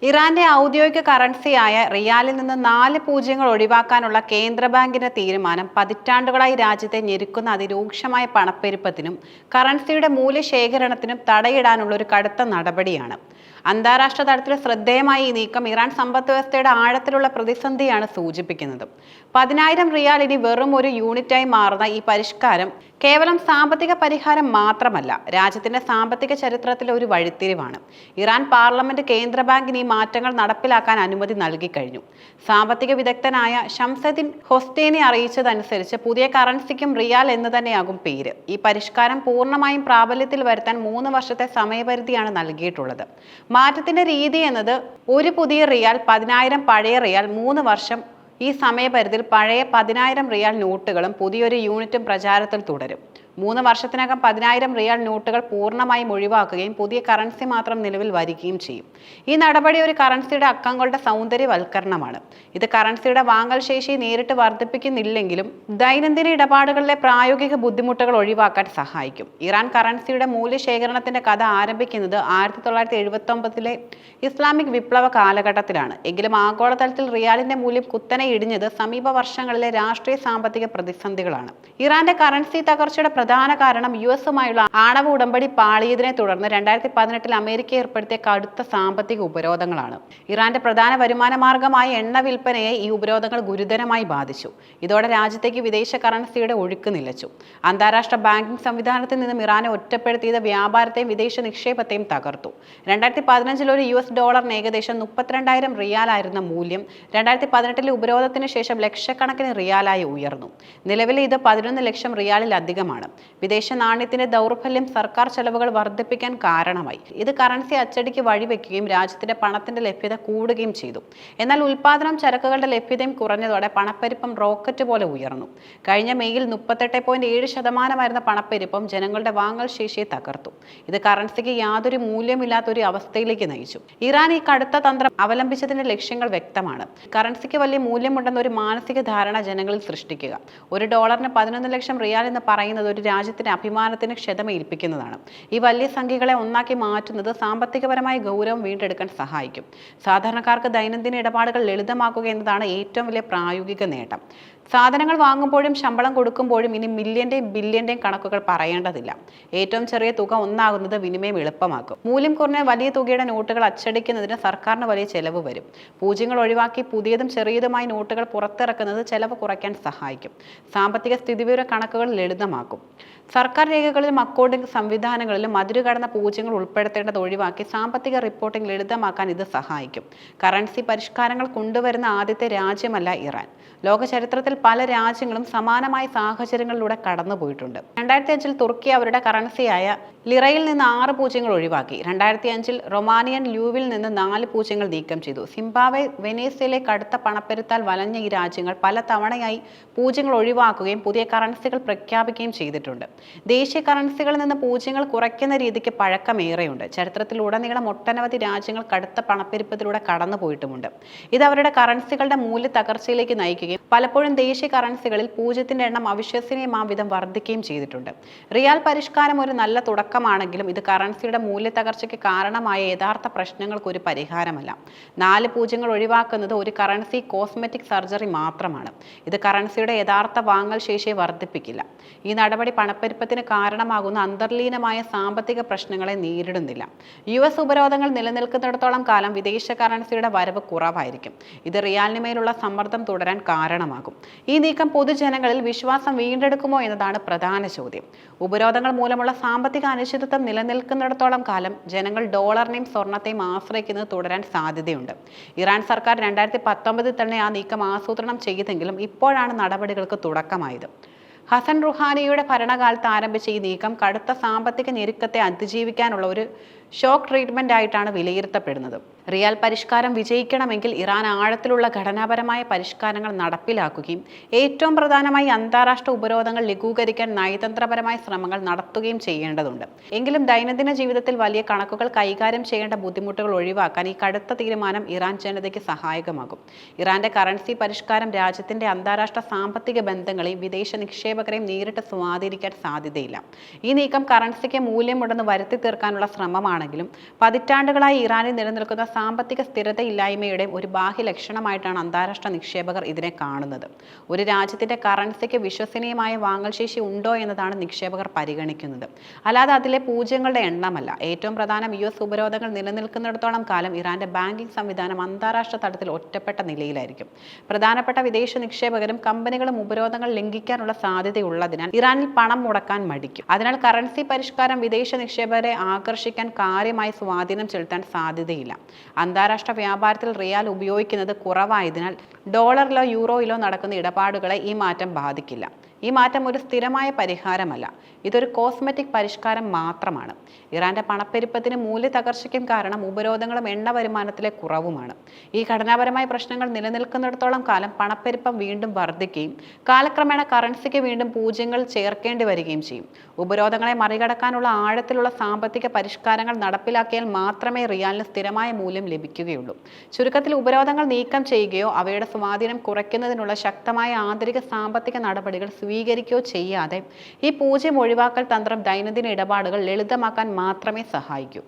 ഇറാന്റെ ഔദ്യോഗിക കറൻസിയായ റിയാലിൽ നിന്ന് 4 പൂജ്യങ്ങൾ ഒഴിവാക്കാനുള്ള കേന്ദ്ര ബാങ്കിന്റെ തീരുമാനം പതിറ്റാണ്ടുകളായി രാജ്യത്തെ ഞെരുക്കുന്ന അതിരൂക്ഷമായ പണപ്പെരുപ്പത്തിനും കറൻസിയുടെ മൂല്യശേഖരണത്തിനും തടയിടാനുള്ള ഒരു കടുത്ത നടപടിയാണ്. അന്താരാഷ്ട്ര തലത്തിൽ ശ്രദ്ധേയമായ ഈ നീക്കം ഇറാൻ സമ്പദ് വ്യവസ്ഥയുടെ ആഴത്തിലുള്ള പ്രതിസന്ധിയാണ് സൂചിപ്പിക്കുന്നത്. 10,000 റിയാൽ ഇനി വെറും ഒരു യൂണിറ്റായി മാറുന്ന ഈ പരിഷ്കാരം കേവലം സാമ്പത്തിക പരിഹാരം മാത്രമല്ല, രാജ്യത്തിന്റെ സാമ്പത്തിക ചരിത്രത്തിലെ ഒരു വഴിത്തിരിവാണ്. ഇറാൻ പാർലമെന്റ് കേന്ദ്ര ബാങ്കിന് ഈ മാറ്റങ്ങൾ നടപ്പിലാക്കാൻ അനുമതി നൽകി കഴിഞ്ഞു. സാമ്പത്തിക വിദഗ്ധനായ ഷംസദ്ദീൻ ഹൊസ്തേനി അറിയിച്ചതനുസരിച്ച് പുതിയ കറൻസിക്കും റിയാൽ എന്ന് തന്നെയാകും പേര്. ഈ പരിഷ്കാരം പൂർണ്ണമായും പ്രാബല്യത്തിൽ വരുത്താൻ 3 വർഷത്തെ സമയപരിധിയാണ് നൽകിയിട്ടുള്ളത്. മാറ്റത്തിന്റെ രീതി എന്നത് ഒരു പുതിയ റിയാൽ, 10,000 പഴയ റിയാൽ, 3 വർഷം. ഈ സമയപരിധിയിൽ പഴയ 10,000 റിയാൽ നോട്ടുകളും പുതിയൊരു യൂണിറ്റും പ്രചാരത്തിൽ തുടരും. 3 വർഷത്തിനകം 10,000 റിയാൽ നോട്ടുകൾ പൂർണ്ണമായും ഒഴിവാക്കുകയും പുതിയ കറൻസി മാത്രം നിലവിൽ വരികയും ചെയ്യും. ഈ നടപടി ഒരു കറൻസിയുടെ അക്കങ്ങളുടെ സൗന്ദര്യവൽക്കരണമാണ്. ഇത് കറൻസിയുടെ വാങ്ങൽ ശേഷി നേരിട്ട് വർദ്ധിപ്പിക്കുന്നില്ലെങ്കിലും ദൈനംദിന ഇടപാടുകളിലെ പ്രായോഗിക ബുദ്ധിമുട്ടുകൾ ഒഴിവാക്കാൻ സഹായിക്കും. ഇറാൻ കറൻസിയുടെ മൂല്യശേഖരണത്തിന്റെ കഥ ആരംഭിക്കുന്നത് 1979-ലെ ഇസ്ലാമിക് വിപ്ലവ കാലഘട്ടത്തിലാണ്. എങ്കിലും ആഗോളതലത്തിൽ റിയാലിന്റെ മൂല്യം കുത്തനെ ഇടിഞ്ഞത് സമീപ വർഷങ്ങളിലെ രാഷ്ട്രീയ സാമ്പത്തിക പ്രതിസന്ധികളാണ്. ഇറാന്റെ കറൻസി തകർച്ചയുടെ പ്രധാന കാരണം US-ഉമായുള്ള ആണവ ഉടമ്പടി പാളിയതിനെ തുടർന്ന് 2018-ൽ അമേരിക്ക ഏർപ്പെടുത്തിയ കടുത്ത സാമ്പത്തിക ഉപരോധങ്ങളാണ്. ഇറാന്റെ പ്രധാന വരുമാന മാർഗമായ എണ്ണ വിൽപ്പനയെ ഈ ഉപരോധങ്ങൾ ഗുരുതരമായി ബാധിച്ചു. ഇതോടെ രാജ്യത്തേക്ക് വിദേശ കറൻസിയുടെ ഒഴുക്ക് നിലച്ചു. അന്താരാഷ്ട്ര ബാങ്കിംഗ് സംവിധാനത്തിൽ നിന്നും ഇറാനെ ഒറ്റപ്പെടുത്തിയത് വ്യാപാരത്തെയും വിദേശ നിക്ഷേപത്തെയും തകർത്തു. 2015-ൽ ഒരു US ഡോളറിന് ഏകദേശം 32,000 റിയാലായിരുന്ന മൂല്യം 2018-ലെ ഉപരോധത്തിന് ശേഷം ലക്ഷക്കണക്കിന് റിയാലായി ഉയർന്നു. നിലവിൽ ഇത് 11 ലക്ഷം റിയാലിലധികമാണ്. വിദേശ നാണ്യത്തിന്റെ ദൗർബല്യം സർക്കാർ ചെലവുകൾ വർദ്ധിപ്പിക്കാൻ കാരണമായി. ഇത് കറൻസി അച്ചടിക്ക് വഴിവെക്കുകയും രാജ്യത്തിന്റെ പണത്തിന്റെ ലഭ്യത കൂടുകയും ചെയ്തു. എന്നാൽ ഉൽപാദനം, ചരക്കുകളുടെ ലഭ്യതയും കുറഞ്ഞതോടെ പണപ്പെരുപ്പം റോക്കറ്റ് പോലെ ഉയർന്നു. കഴിഞ്ഞ മെയ്യിൽ 38.7% പണപ്പെരുപ്പം ജനങ്ങളുടെ വാങ്ങൽ ശേഷിയെ തകർത്തു. ഇത് കറൻസിക്ക് യാതൊരു മൂല്യമില്ലാത്ത ഒരു അവസ്ഥയിലേക്ക് നയിച്ചു. ഇറാൻ ഈ കടുത്ത തന്ത്രം അവലംബിച്ചതിന്റെ ലക്ഷ്യങ്ങൾ വ്യക്തമാണ്. കറൻസിക്ക് വലിയ മൂല്യമുണ്ടെന്ന ഒരു മാനസിക ധാരണ ജനങ്ങളിൽ സൃഷ്ടിക്കുക. ഒരു ഡോളറിന് 11 ലക്ഷം റിയാൽ എന്ന് പറയുന്നത് ഒരു രാജ്യത്തിന്റെ അഭിമാനത്തിന് ക്ഷതമേൽപ്പിക്കുന്നതാണ്. ഈ വലിയ സംഖ്യകളെ ഒന്നാക്കി മാറ്റുന്നത് സാമ്പത്തികപരമായ ഗൗരവം വീണ്ടെടുക്കാൻ സഹായിക്കും. സാധാരണക്കാർക്ക് ദൈനംദിന ഇടപാടുകൾ ലളിതമാക്കുക എന്നതാണ് ഏറ്റവും വലിയ പ്രായോഗിക നേട്ടം. സാധനങ്ങൾ വാങ്ങുമ്പോഴും ശമ്പളം കൊടുക്കുമ്പോഴും ഇനി മില്യന്റെയും ബില്യന്റെയും കണക്കുകൾ പറയേണ്ടതില്ല. ഏറ്റവും ചെറിയ തുക ഒന്നാകുന്നത് വിനിമയം എളുപ്പമാക്കും. മൂല്യം കുറഞ്ഞ വലിയ തുകയുടെ നോട്ടുകൾ അച്ചടിക്കുന്നതിന് സർക്കാരിന് വലിയ ചെലവ് വരും. പൂജ്യങ്ങൾ ഒഴിവാക്കി പുതിയതും ചെറിയതുമായി നോട്ടുകൾ പുറത്തിറക്കുന്നത് ചെലവ് കുറയ്ക്കാൻ സഹായിക്കും. സാമ്പത്തിക സ്ഥിതിവിവര കണക്കുകൾ ലളിതമാക്കും. സർക്കാർ രേഖകളിലും അക്കൗണ്ടിംഗ് സംവിധാനങ്ങളിലും അതിരുകടന്ന പൂജ്യങ്ങൾ ഉൾപ്പെടുത്തേണ്ടത് ഒഴിവാക്കി സാമ്പത്തിക റിപ്പോർട്ടിംഗ് ലളിതമാക്കാൻ ഇത് സഹായിക്കും. കറൻസി പരിഷ്കാരങ്ങൾ കൊണ്ടുവരുന്ന ആദ്യത്തെ രാജ്യമല്ല ഇറാൻ. ലോക ചരിത്രത്തിൽ പല രാജ്യങ്ങളും സമാനമായ സാഹചര്യങ്ങളിലൂടെ കടന്നുപോയിട്ടുണ്ട്. 2005-ൽ തുർക്കി അവരുടെ കറൻസിയായ ലിറയിൽ നിന്ന് 6 പൂജ്യങ്ങൾ ഒഴിവാക്കി. 2005-ൽ റൊമാനിയൻ ലൂവിൽ നിന്ന് 4 പൂജ്യങ്ങൾ നീക്കം ചെയ്തു. സിംബാബ്വെ, വെനസ്വേലയിലെ കടുത്ത പണപ്പെരുത്താൽ വലഞ്ഞ ഈ രാജ്യങ്ങൾ പല തവണയായി പൂജ്യങ്ങൾ ഒഴിവാക്കുകയും പുതിയ കറൻസികൾ പ്രഖ്യാപിക്കുകയും ചെയ്തിട്ടുണ്ട്. ദേശീയ കറൻസികളിൽ നിന്ന് പൂജ്യങ്ങൾ കുറയ്ക്കുന്ന രീതിക്ക് പഴക്കമേറെയുണ്ട്. ചരിത്രത്തിലുടനീളം ഒട്ടനവധി രാജ്യങ്ങൾ കടുത്ത പണപ്പെരുപ്പത്തിലൂടെ കടന്നുപോയിട്ടുമുണ്ട്. ഇത് അവരുടെ കറൻസികളുടെ മൂല്യ തകർച്ചയിലേക്ക് നയിക്കുകയും പലപ്പോഴും ദേശീയ കറൻസികളിൽ പൂജ്യത്തിന്റെ എണ്ണം അവിശ്വസനീയമാം വിധം വർദ്ധിക്കുകയും ചെയ്തിട്ടുണ്ട്. റിയാൽ പരിഷ്കാരം ഒരു നല്ല തുടക്കമാണെങ്കിലും ഇത് കറൻസിയുടെ മൂല്യ തകർച്ചയ്ക്ക് കാരണമായ യഥാർത്ഥ പ്രശ്നങ്ങൾക്ക് ഒരു പരിഹാരമല്ല. 4 പൂജ്യങ്ങൾ ഒഴിവാക്കുന്നത് ഒരു കറൻസി കോസ്മെറ്റിക് സർജറി മാത്രമാണ്. ഇത് കറൻസിയുടെ യഥാർത്ഥ വാങ്ങൽ ശേഷിയെ വർദ്ധിപ്പിക്കില്ല. ഈ നടപടി പണപ്പെരുപ്പത്തിന് കാരണമാകുന്ന അന്തർലീനമായ സാമ്പത്തിക പ്രശ്നങ്ങളെ നേരിടുന്നില്ല. US ഉപരോധങ്ങൾ നിലനിൽക്കുന്നിടത്തോളം കാലം വിദേശ കറൻസിയുടെ വരവ് കുറവായിരിക്കും. ഇത് റിയാലിന് മേലുള്ള സമ്മർദ്ദം തുടരാൻ കാരണമാകും. ഈ നീക്കം പൊതുജനങ്ങളിൽ വിശ്വാസം വീണ്ടെടുക്കുമോ എന്നതാണ് പ്രധാന ചോദ്യം. ഉപരോധങ്ങൾ മൂലമുള്ള സാമ്പത്തിക അനിശ്ചിതത്വം നിലനിൽക്കുന്നിടത്തോളം കാലം ജനങ്ങൾ ഡോളറിനെയും സ്വർണത്തെയും ആശ്രയിക്കുന്നത് തുടരാൻ സാധ്യതയുണ്ട്. ഇറാൻ സർക്കാർ 2019-ൽ തന്നെ ആ നീക്കം ആസൂത്രണം ചെയ്തെങ്കിലും ഇപ്പോഴാണ് നടപടികൾക്ക് തുടക്കമായത്. ഹസൻ റുഹാനിയുടെ ഭരണകാലത്ത് ആരംഭിച്ച ഈ നീക്കം കടുത്ത സാമ്പത്തിക ഞെരുക്കത്തെ അതിജീവിക്കാനുള്ള ഒരു ഷോക്ക് ട്രീറ്റ്മെന്റ് ആയിട്ടാണ് വിലയിരുത്തപ്പെടുന്നത്. റിയാൽ പരിഷ്കാരം വിജയിക്കണമെങ്കിൽ ഇറാൻ ആഴത്തിലുള്ള ഘടനാപരമായ പരിഷ്കാരങ്ങൾ നടപ്പിലാക്കുകയും ഏറ്റവും പ്രധാനമായി അന്താരാഷ്ട്ര ഉപരോധങ്ങൾ ലഘൂകരിക്കാൻ നയതന്ത്രപരമായ ശ്രമങ്ങൾ നടത്തുകയും ചെയ്യേണ്ടതുണ്ട്. എങ്കിലും ദൈനംദിന ജീവിതത്തിൽ വലിയ കണക്കുകൾ കൈകാര്യം ചെയ്യേണ്ട ബുദ്ധിമുട്ടുകൾ ഒഴിവാക്കാൻ ഈ കടുത്ത തീരുമാനം ഇറാൻ ജനതയ്ക്ക് സഹായകമാകും. ഇറാന്റെ കറൻസി പരിഷ്കാരം രാജ്യത്തിന്റെ അന്താരാഷ്ട്ര സാമ്പത്തിക ബന്ധങ്ങളെയും വിദേശ നിക്ഷേപകരെയും നേരിട്ട് സ്വാധീനിക്കാൻ സാധ്യതയില്ല. ഈ നീക്കം കറൻസിക്ക് മൂല്യമുണ്ടെന്ന് വരുത്തി തീർക്കാനുള്ള ശ്രമമാണ് പ്രശ്നമാണെങ്കിലും പതിറ്റാണ്ടുകളായി ഇറാനിൽ നിലനിൽക്കുന്ന സാമ്പത്തിക സ്ഥിരതയില്ലായ്മയുടെ ഒരു ബാഹ്യ ലക്ഷണമായിട്ടാണ് അന്താരാഷ്ട്ര നിക്ഷേപകർ ഇതിനെ കാണുന്നത്. ഒരു രാജ്യത്തിന്റെ കറൻസിക്ക് വിശ്വസനീയമായ വാങ്ങൽ ശേഷി ഉണ്ടോ എന്നതാണ് നിക്ഷേപകർ പരിഗണിക്കുന്നത്, അല്ലാതെ അതിലെ പൂജ്യങ്ങളുടെ എണ്ണമല്ല. ഏറ്റവും പ്രധാനം US ഉപരോധങ്ങൾ നിലനിൽക്കുന്നിടത്തോളം കാലം ഇറാന്റെ ബാങ്കിംഗ് സംവിധാനം അന്താരാഷ്ട്ര തലത്തിൽ ഒറ്റപ്പെട്ട നിലയിലായിരിക്കും. പ്രധാനപ്പെട്ട വിദേശ നിക്ഷേപകരും കമ്പനികളും ഉപരോധങ്ങൾ ലംഘിക്കാനുള്ള സാധ്യതയുള്ളതിനാൽ ഇറാനിൽ പണം മുടക്കാൻ മടിക്കും. അതിനാൽ കറൻസി പരിഷ്കാരം വിദേശ നിക്ഷേപകരെ ആകർഷിക്കാൻ കാര്യമായി സ്വാധീനം ചെലുത്താൻ സാധ്യതയില്ല. അന്താരാഷ്ട്ര വ്യാപാരത്തിൽ റിയാൽ ഉപയോഗിക്കുന്നത് കുറവായതിനാൽ ഡോളറിലോ യൂറോയിലോ നടക്കുന്ന ഇടപാടുകളെ ഈ മാറ്റം ബാധിക്കില്ല. ഈ മാറ്റം ഒരു സ്ഥിരമായ പരിഹാരമല്ല, ഇതൊരു കോസ്മെറ്റിക് പരിഷ്കാരം മാത്രമാണ്. ഇറാന്റെ പണപ്പെരുപ്പത്തിന് മൂല്യതകർച്ചയ്ക്കും കാരണം ഉപരോധങ്ങളും എണ്ണ വരുമാനത്തിലെ കുറവുമാണ്. ഈ ഘടനാപരമായ പ്രശ്നങ്ങൾ നിലനിൽക്കുന്നിടത്തോളം കാലം പണപ്പെരുപ്പം വീണ്ടും വർദ്ധിക്കുകയും കാലക്രമേണ കറൻസിക്ക് വീണ്ടും പൂജ്യങ്ങൾ ചേർക്കേണ്ടി വരികയും ചെയ്യും. ഉപരോധങ്ങളെ മറികടക്കാനുള്ള ആഴത്തിലുള്ള സാമ്പത്തിക പരിഷ്കാരങ്ങൾ നടപ്പിലാക്കിയാൽ മാത്രമേ റിയാലിന് സ്ഥിരമായ മൂല്യം ലഭിക്കുകയുള്ളൂ. ചുരുക്കത്തിൽ, ഉപരോധങ്ങൾ നീക്കം ചെയ്യുകയോ അവയുടെ സ്വാധീനം കുറയ്ക്കുന്നതിനുള്ള ശക്തമായ ആന്തരിക സാമ്പത്തിക നടപടികൾ സ്വീകരിക്കുകയോ ചെയ്യാതെ ഈ പൂജ്യം ഒഴിവാക്കൽ തന്ത്രം ദൈനംദിന ഇടപാടുകൾ ലളിതമാക്കാൻ മാത്രമേ സഹായിക്കൂ.